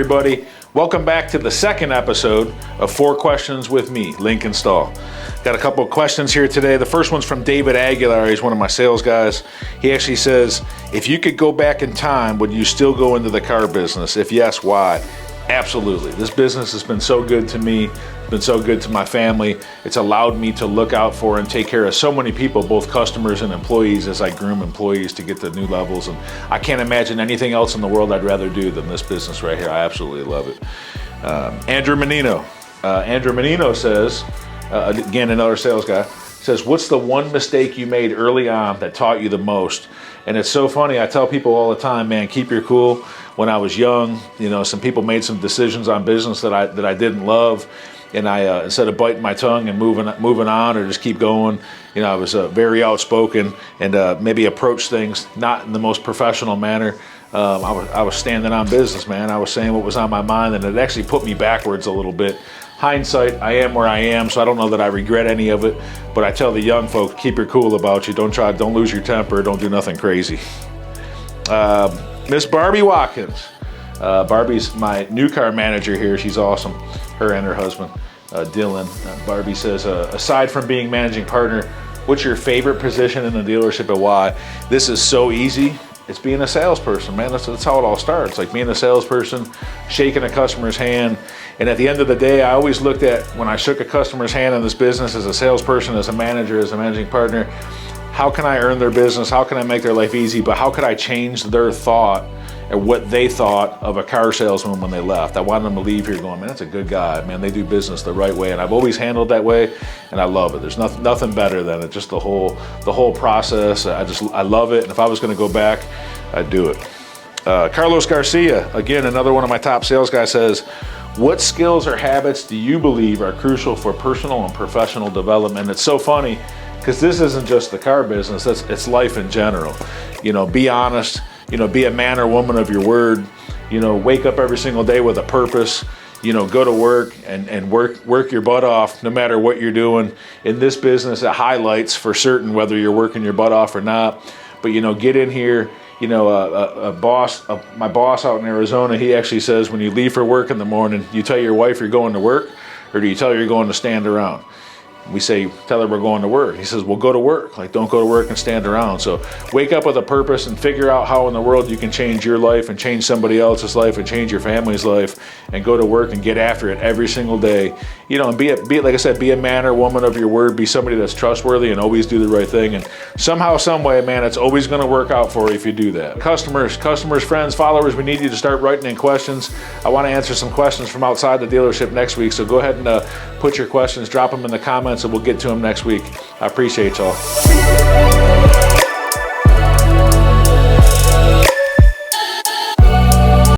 everybody. Welcome back to the second episode of 4 Questions with me, Lincoln Stahl. Got a couple of questions here today. The first one's from David Aguilar. He's one of my sales guys. He actually says, if you could go back in time, would you still go into the car business? If yes, why? Absolutely. This business has been so good to me, been so good to my family. It's allowed me to look out for and take care of so many people, both customers and employees, as I groom employees to get to new levels. And I can't imagine anything else in the world I'd rather do than this business right here. I absolutely love it. Andrew Menino. Andrew Menino says, again, another sales guy, says, what's the one mistake you made early on that taught you the most? And it's so funny. I tell people all the time, man, keep your cool. When I was young, you know, some people made some decisions on business that I didn't love, and I instead of biting my tongue and moving on or just keep going, you know, I was very outspoken and maybe approached things not in the most professional manner. I was standing on business, man. I was saying what was on my mind, and it actually put me backwards a little bit. Hindsight, I am where I am, so I don't know that I regret any of it. But I tell the young folks, keep your cool about you. Don't lose your temper. Don't do nothing crazy. Miss Barbie Watkins. Barbie's my new car manager here. She's awesome. Her and her husband, Dylan. Barbie says, aside from being managing partner, what's your favorite position in the dealership and why? This is so easy. It's being a salesperson, man. That's how it all starts. Like being a salesperson, shaking a customer's hand. And at the end of the day, I always looked at when I shook a customer's hand in this business as a salesperson, as a manager, as a managing partner, how can I earn their business? How can I make their life easy? But how could I change their thought and what they thought of a car salesman when they left? I wanted them to leave here going, man, that's a good guy. Man, they do business the right way. And I've always handled that way, and I love it. There's nothing better than it. Just the whole process. I love it. And if I was going to go back, I'd do it. Carlos Garcia, again, another one of my top sales guys, says, what skills or habits do you believe are crucial for personal and professional development? It's so funny, because this isn't just the car business, it's life in general. You know, be honest, you know, be a man or woman of your word, you know, wake up every single day with a purpose, you know, go to work and work your butt off no matter what you're doing. In this business, it highlights for certain whether you're working your butt off or not. But, you know, get in here. You know, my boss out in Arizona, he actually says when you leave for work in the morning, you tell your wife you're going to work, or do you tell her you're going to stand around? We say, tell her we're going to work. He says, well, go to work. Like, don't go to work and stand around. So wake up with a purpose and figure out how in the world you can change your life and change somebody else's life and change your family's life, and go to work and get after it every single day. You know, and be like I said, be a man or woman of your word. Be somebody that's trustworthy and always do the right thing. And somehow, some way, man, it's always going to work out for you if you do that. Customers, friends, followers, we need you to start writing in questions. I want to answer some questions from outside the dealership next week. So go ahead and put your questions, drop them in the comments, and we'll get to them next week. I appreciate y'all.